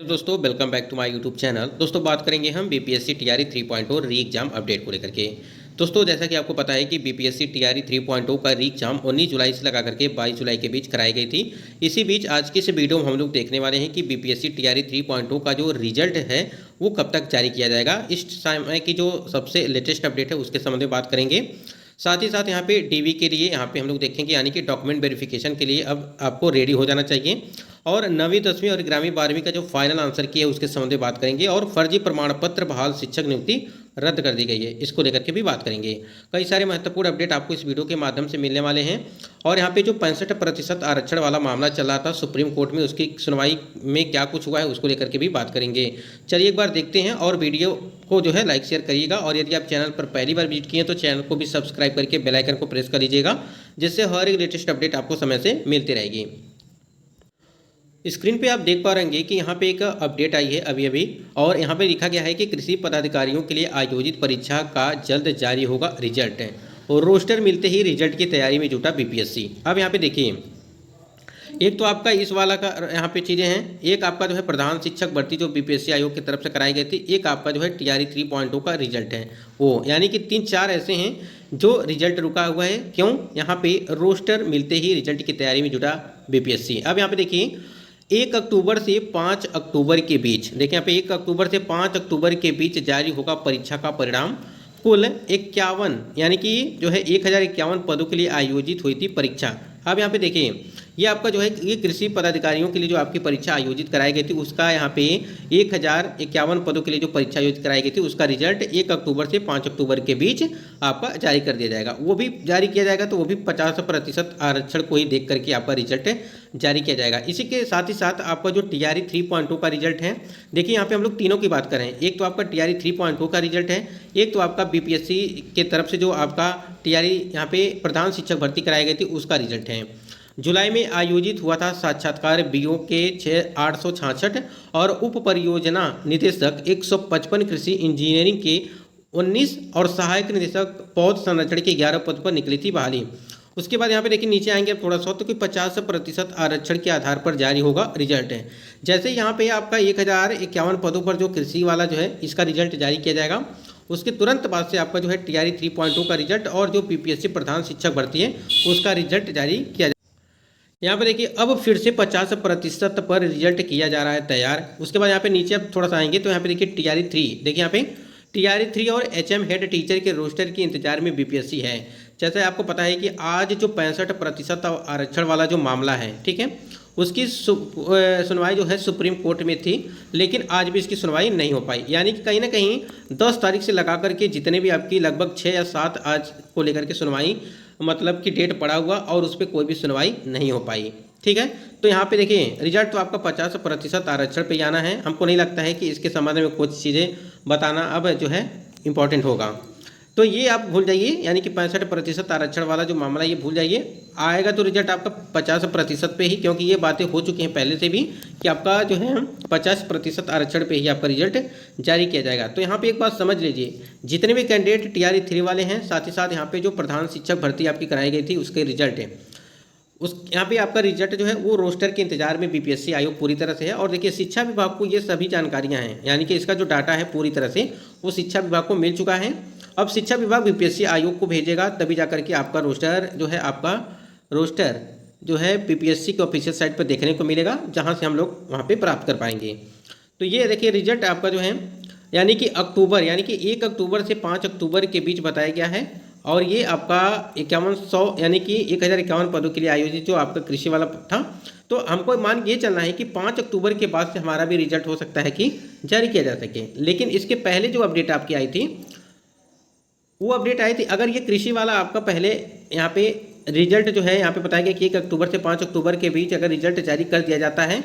तो दोस्तों welcome back to my YouTube channel. दोस्तों बात करेंगे हम बीपीएससी टीआरई 3.0 री एग्जाम अपडेट को लेकर के। दोस्तों जैसा कि आपको पता है कि बीपीएससी टीआरई 3.0 का री एग्जाम 19 जुलाई से लगा करके 22 जुलाई के बीच कराई गई थी। इसी बीच आज की इस वीडियो में हम लोग देखने वाले हैं कि बीपीएससी टीआरई 3.0 का जो रिजल्ट है वो कब तक जारी किया जाएगा। इस समय की जो सबसे लेटेस्ट अपडेट है उसके संबंध में बात करेंगे। साथ ही साथ यहाँ पे डीवी के लिए यहाँ पे हम लोग देखेंगे, यानी कि डॉक्यूमेंट वेरिफिकेशन के लिए अब आपको रेडी हो जाना चाहिए। और 9वीं 10वीं और 11वीं 12वीं का जो फाइनल आंसर की है उसके संबंध में बात करेंगे। और फर्जी प्रमाण पत्र बहाल शिक्षक नियुक्ति रद्द कर दी गई है, इसको लेकर के भी बात करेंगे। कई सारे महत्वपूर्ण अपडेट आपको इस वीडियो के माध्यम से मिलने वाले हैं। और यहाँ पे जो 65% आरक्षण वाला मामला चल रहा था सुप्रीम कोर्ट में, उसकी सुनवाई में क्या कुछ हुआ है उसको लेकर के भी बात करेंगे। चलिए एक बार देखते हैं और वीडियो को जो है लाइक शेयर करिएगा। और यदि आप चैनल पर पहली बार विजिट किए तो चैनल को भी सब्सक्राइब करके बेल आइकन को प्रेस कर लीजिएगा, जिससे हर एक लेटेस्ट अपडेट आपको समय से मिलती रहेगी। स्क्रीन पे आप देख पा रहे हैं कि यहाँ पे एक अपडेट आई है अभी और यहाँ पे लिखा गया है कि कृषि पदाधिकारियों के लिए आयोजित परीक्षा का जल्द जारी होगा रिजल्ट है। और रोस्टर मिलते ही रिजल्ट की तैयारी में जुटा बीपीएससी। अब यहाँ पे देखिए, एक तो आपका इस वाला का यहाँ पे चीज़ें हैं। एक आपका जो है प्रधान शिक्षक भर्ती जो बीपीएससी आयोग की तरफ से कराई गई थी। एक आपका जो है टीआरई 3.0 का रिजल्ट है वो, यानी कि 3-4 ऐसे हैं जो रिजल्ट रुका हुआ है। क्यों? यहाँ पे रोस्टर मिलते ही रिजल्ट की तैयारी में जुटा बीपीएससी। अब यहाँ पे देखिए 1 अक्टूबर से 5 अक्टूबर के बीच, देखिए यहाँ पे 1 अक्टूबर से 5 अक्टूबर के बीच जारी होगा परीक्षा का परिणाम। कुल 51 यानी कि जो है 1051 पदों के लिए आयोजित हुई थी परीक्षा। अब यहाँ पे देखिए ये आपका जो है ये कृषि पदाधिकारियों के लिए जो आपकी परीक्षा आयोजित कराई गई थी उसका यहाँ पे 1051 पदों के लिए जो परीक्षा आयोजित कराई गई थी उसका रिजल्ट 1 अक्टूबर से 5 अक्टूबर के बीच आपका जारी कर दिया जाएगा। वो भी जारी किया जाएगा तो वो भी 50% आरक्षण को ही देख करके आपका रिजल्ट जारी किया जाएगा। इसी के साथ ही साथ आपका जो टीआरई 3.0 का रिजल्ट है, देखिए यहाँ पे हम लोग तीनों की बात करें। एक तो आपका टीआरई 3.0 का रिजल्ट है, एक तो आपका बीपीएससी के तरफ से जो आपका टीआरई यहाँ पे प्रधान शिक्षक भर्ती कराई गई थी उसका रिजल्ट है। जुलाई में आयोजित हुआ था साक्षात्कार बीओ के 866 और उप परियोजना निदेशक 155 कृषि इंजीनियरिंग के 19 और सहायक निदेशक पौध संरक्षण के 11 पद पर निकली थी बहाली। उसके बाद यहाँ पे देखिए नीचे आएंगे थोड़ा सा तो कि 50% आरक्षण के आधार पर जारी होगा रिजल्ट है। जैसे यहाँ पे आपका 1051 पदों पर जो कृषि वाला जो है इसका रिजल्ट जारी किया जाएगा, उसके तुरंत बाद से आपका जो है टीआरई 3.0 का रिजल्ट और जो बीपीएससी प्रधान शिक्षक भर्ती है उसका रिजल्ट जारी किया जाएगा। यहाँ पे देखिए अब फिर से 50% पर रिजल्ट किया जा रहा है तैयार। उसके बाद यहाँ पे नीचे अब थोड़ा सा आएंगे तो यहाँ पे देखिए टीआरई 3, देखिए यहाँ पे टीआरई 3 और एचएम हेड टीचर के रोस्टर के इंतजार में बीपीएससी है। जैसे आपको पता है कि आज जो 65% आरक्षण वाला जो मामला है, ठीक है, उसकी सुनवाई जो है सुप्रीम कोर्ट में थी, लेकिन आज भी इसकी सुनवाई नहीं हो पाई। यानी कि कहीं ना कहीं 10 तारीख से लगा करके जितने भी आपकी लगभग 6 या 7 आज को लेकर के सुनवाई मतलब कि डेट पड़ा हुआ और उस पर कोई भी सुनवाई नहीं हो पाई। ठीक है, तो यहाँ पे देखिए रिजल्ट तो आपका 50% आरक्षण पे आना है। हमको नहीं लगता है कि इसके संबंध में कुछ चीज़ें बताना अब जो है इम्पॉर्टेंट होगा, तो ये आप भूल जाइए। यानी कि 65% आरक्षण वाला जो मामला ये भूल जाइए। आएगा तो रिजल्ट आपका 50% पे ही, क्योंकि ये बातें हो चुकी हैं पहले से भी कि आपका जो है 50% आरक्षण पे ही आपका रिजल्ट जारी किया जाएगा। तो यहाँ पे एक बात समझ लीजिए, जितने भी कैंडिडेट टीआरई 3 वाले हैं, साथ ही साथ यहाँ पे जो प्रधान शिक्षक भर्ती आपकी कराई गई थी उसके रिजल्ट है, उस यहाँ पे आपका रिजल्ट जो है वो रोस्टर के इंतजार में बीपीएससी आयोग पूरी तरह से है। और देखिए शिक्षा विभाग को ये सभी जानकारियाँ हैं, यानी कि इसका जो डाटा है पूरी तरह से वो शिक्षा विभाग को मिल चुका है। अब शिक्षा विभाग बीपीएससी आयोग को भेजेगा तभी जाकर के आपका रोस्टर जो है बीपीएससी के ऑफिशियल साइट पर देखने को मिलेगा, जहाँ से हम लोग वहाँ पे प्राप्त कर पाएंगे। तो ये देखिए रिजल्ट आपका जो है यानी कि 1 अक्टूबर से 5 अक्टूबर के बीच बताया गया है। और ये आपका 5100 यानी कि 1051 पदों के लिए आयोजित जो आपका कृषि वाला था। तो हमको मान ये चलना है कि 5 अक्टूबर के बाद से हमारा भी रिजल्ट हो सकता है कि जारी किया जा सके। लेकिन इसके पहले जो अपडेट आपकी आई थी वो अपडेट आई थी, अगर ये कृषि वाला आपका पहले यहाँ पे रिजल्ट जो है यहाँ पे बताया गया कि 1 अक्टूबर से 5 अक्टूबर के बीच अगर रिजल्ट जारी कर दिया जाता है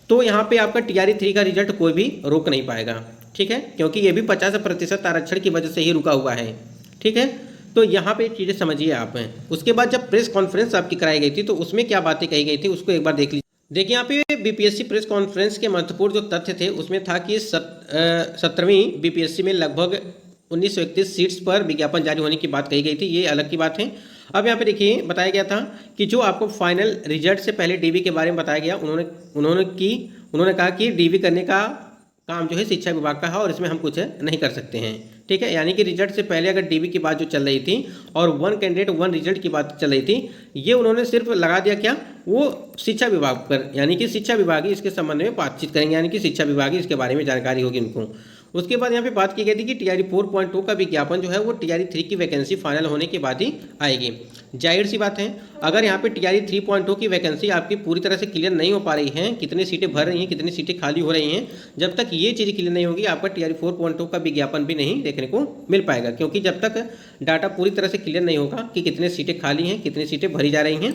तो यहाँ पे आपका टीआरई 3 का रिजल्ट कोई भी रोक नहीं पाएगा। ठीक है, क्योंकि ये भी 50% आरक्षण की वजह से ही रुका हुआ है। ठीक है, तो यहाँ पे चीज़ें समझिए आप। उसके बाद जब प्रेस कॉन्फ्रेंस आपकी कराई गई थी तो उसमें क्या बातें कही गई थी उसको एक बार देख लीजिए। देखिए यहाँ पे बीपीएससी प्रेस कॉन्फ्रेंस के महत्वपूर्ण जो तथ्य थे उसमें था कि 17वीं बीपीएससी में लगभग 1931 सीट्स पर विज्ञापन जारी होने की बात कही गई थी, ये अलग की बात है। अब यहाँ पे देखिए बताया गया था कि जो आपको फाइनल रिजल्ट से पहले डीवी के बारे में बताया गया, उन्होंने की उन्होंने कहा कि डीवी करने का काम जो है शिक्षा विभाग का है और इसमें हम कुछ नहीं कर सकते हैं। ठीक है, यानी कि रिजल्ट से पहले अगर डीवी की बात जो चल रही थी और वन कैंडिडेट वन रिजल्ट की बात चल रही थी, ये उन्होंने सिर्फ लगा दिया क्या, वो शिक्षा विभाग पर, यानी कि शिक्षा विभाग ही इसके संबंध में बातचीत करेंगे, यानी कि शिक्षा विभाग ही इसके बारे में जानकारी होगी उनको। उसके बाद यहाँ पे बात की गई थी कि टीआरई 4.2 का विज्ञापन जो है वो टीआरई 3 की वैकेंसी फाइनल होने के बाद ही आएगी। जाहिर सी बात है, अगर यहाँ पे टीआरई 3.2 की वैकेंसी आपकी पूरी तरह से क्लियर नहीं हो पा रही है, कितनी सीटें भर रही हैं, कितनी सीटें खाली हो रही हैं, जब तक ये चीज़ क्लियर नहीं होगी आपका टीआरई 4.2 का विज्ञापन भी नहीं देखने को मिल पाएगा, क्योंकि जब तक डाटा पूरी तरह से क्लियर नहीं होगा कि कितनी सीटें खाली हैं, कितनी सीटें भरी जा रही हैं,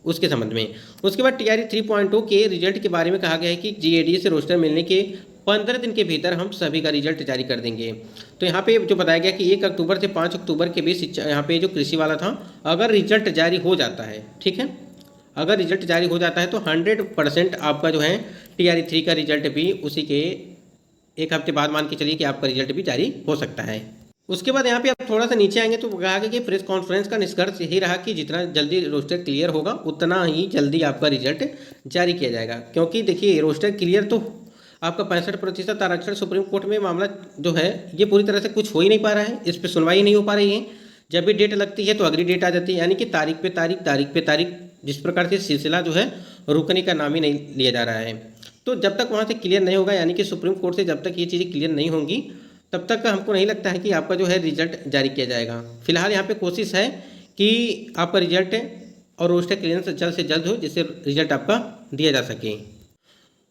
उसके संबंध में। उसके बाद टीआरई 3.2 के रिजल्ट के बारे में कहा गया है कि जीएडी से रोस्टर मिलने के 15 दिन के भीतर हम सभी का रिजल्ट जारी कर देंगे। तो यहाँ पे जो बताया गया कि 1 अक्टूबर से 5 अक्टूबर के बीच यहाँ पे जो कृषि वाला था, अगर रिजल्ट जारी हो जाता है, ठीक है, अगर रिजल्ट जारी हो जाता है तो 100% आपका जो है टीआरई 3 का रिजल्ट भी उसी के 1 हफ्ते बाद मान के चलिए कि आपका रिजल्ट भी जारी हो सकता है। उसके बाद यहाँ पे आप थोड़ा सा नीचे आएंगे तो कहा गया कि प्रेस कॉन्फ्रेंस का निष्कर्ष यही रहा कि जितना जल्दी रोस्टर क्लियर होगा उतना ही जल्दी आपका रिजल्ट जारी किया जाएगा। क्योंकि देखिए रोस्टर क्लियर तो आपका 65% आरक्षण सुप्रीम कोर्ट में मामला जो है ये पूरी तरह से कुछ हो ही नहीं पा रहा है, इस पर सुनवाई नहीं हो पा रही है। जब भी डेट लगती है तो अगली डेट आ जाती है, यानी कि तारीख पे तारीख, तारीख पे तारीख, जिस प्रकार से सिलसिला जो है रुकने का नाम ही नहीं लिया जा रहा है। तो जब तक वहाँ से क्लियर नहीं होगा, यानी कि सुप्रीम कोर्ट से जब तक ये चीज़ें क्लियर नहीं होंगी तब तक हमको नहीं लगता है कि आपका जो है रिजल्ट जारी किया जाएगा। फिलहाल यहाँ पे कोशिश है कि आपका रिजल्ट और रोस्टर क्लियरेंस जल्द से जल्द हो, जिससे रिजल्ट आपका दिया जा सके।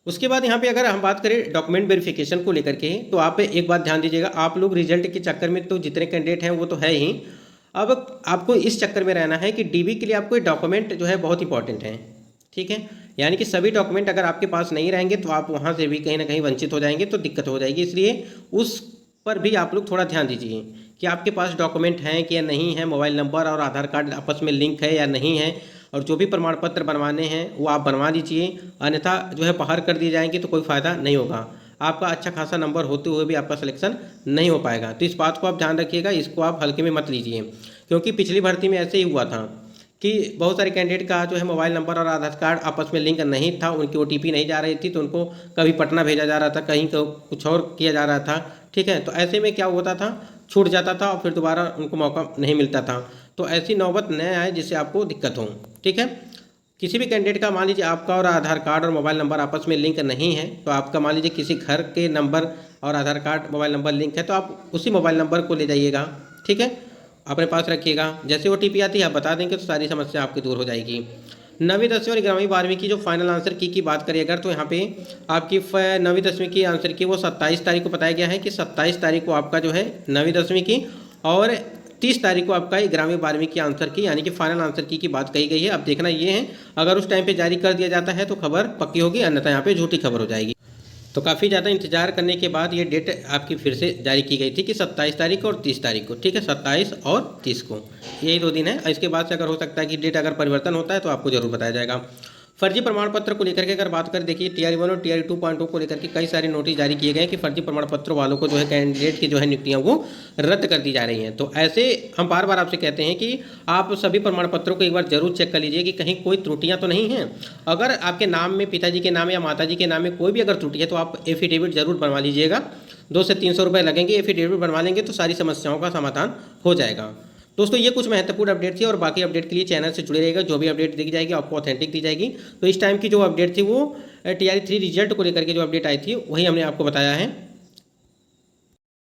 उसके बाद यहाँ पे अगर हम बात करें डॉक्यूमेंट वेरिफिकेशन को लेकर के, तो आप एक बात ध्यान दीजिएगा, आप लोग रिजल्ट के चक्कर में तो जितने कैंडिडेट हैं वो तो है ही, अब आपको इस चक्कर में रहना है कि डीवी के लिए आपको डॉक्यूमेंट जो है बहुत इंपॉर्टेंट है। ठीक है, यानी कि सभी डॉक्यूमेंट अगर आपके पास नहीं रहेंगे तो आप वहाँ से भी कहीं ना कहीं वंचित हो जाएंगे, तो दिक्कत हो जाएगी। इसलिए उस पर भी आप लोग थोड़ा ध्यान दीजिए कि आपके पास डॉक्यूमेंट हैं कि या नहीं है, मोबाइल नंबर और आधार कार्ड आपस में लिंक है या नहीं है, और जो भी प्रमाण पत्र बनवाने हैं वो आप बनवा लीजिए, अन्यथा जो है बाहर कर दी जाएंगी तो कोई फ़ायदा नहीं होगा। आपका अच्छा खासा नंबर होते हुए भी आपका सिलेक्शन नहीं हो पाएगा। तो इस बात को आप ध्यान रखिएगा, इसको आप हल्के में मत लीजिए, क्योंकि पिछली भर्ती में ऐसे ही हुआ था कि बहुत सारे कैंडिडेट का जो है मोबाइल नंबर और आधार कार्ड आपस में लिंक नहीं था, उनकी ओटीपी नहीं जा रही थी, तो उनको कभी पटना भेजा जा रहा था, कहीं कुछ और किया जा रहा था। ठीक है, तो ऐसे में क्या होता था, छूट जाता था और फिर दोबारा उनको मौका नहीं मिलता था। तो ऐसी नौबत न आए जिससे आपको दिक्कत हो। ठीक है, किसी भी कैंडिडेट का मान लीजिए आपका और आधार कार्ड और मोबाइल नंबर आपस में लिंक नहीं है, तो आपका मान लीजिए किसी घर के नंबर और आधार कार्ड मोबाइल नंबर लिंक है, तो आप उसी मोबाइल नंबर को ले जाइएगा। ठीक है, अपने पास रखिएगा, जैसे ओटीपी आती है आप बता देंगे तो सारी समस्या आपकी दूर हो जाएगी। 9वीं 10वीं और 11वीं 12वीं की जो फाइनल आंसर की बात करिए अगर, तो यहाँ पे आपकी 9वीं 10वीं की आंसर की वो 27 तारीख को बताया गया है कि 27 तारीख को आपका जो है 9वीं 10वीं की, और 30 तारीख को आपका 11वीं 12वीं की आंसर की, यानी कि फाइनल आंसर की बात कही गई है। अब देखना ये है, अगर उस टाइम पे जारी कर दिया जाता है तो खबर पक्की होगी, अन्यथा यहाँ पे झूठी खबर हो जाएगी। तो काफ़ी ज़्यादा इंतजार करने के बाद ये डेट आपकी फिर से जारी की गई थी कि 27 तारीख और 30 तारीख को। ठीक है, 27 और 30 को, यही 2 दिन है। इसके बाद से अगर हो सकता है कि डेट अगर परिवर्तन होता है तो आपको जरूर बताया जाएगा। फर्जी प्रमाण पत्र को लेकर के अगर बात करें, देखिए टीआरई 1 और टीआरई 2.2 को लेकर के कई सारे नोटिस जारी किए गए कि फर्जी प्रमाण पत्र वालों को जो है कैंडिडेट की जो है नियुक्तियां वो रद्द कर दी जा रही हैं। तो ऐसे हम बार बार आपसे कहते हैं कि आप सभी प्रमाण पत्रों को एक बार जरूर चेक कर लीजिए कि कहीं कोई त्रुटियां तो नहीं हैं। अगर आपके नाम में, पिताजी के नाम या माताजी के नाम में कोई भी अगर त्रुटि है तो आप एफिडेविट जरूर बनवा लीजिएगा। 200 से 300 रुपये लगेंगे, एफिडेविट बनवा लेंगे तो सारी समस्याओं का समाधान हो जाएगा। दोस्तों ये कुछ महत्वपूर्ण अपडेट थी, और बाकी अपडेट के लिए चैनल से जुड़े रहेगा। जो भी अपडेट दी जाएगी आपको ऑथेंटिक दी जाएगी। तो इस टाइम की जो अपडेट थी वो टीआरई 3 रिजल्ट को लेकर के जो अपडेट आई थी वही हमने आपको बताया है।